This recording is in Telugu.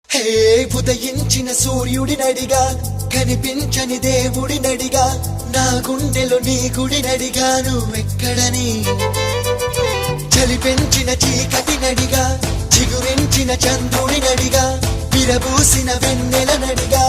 హే ఉదయించిన సూర్యుడినడిగా కనిపించని దేవుడినడిగా నా గుండెలో నీ గుడినడిగా నువ్వెక్కడని చలి పెంచిన చీకటినడిగా చిగురించిన చంద్రుడినడిగా విరబూసిన వెన్నెలనడిగా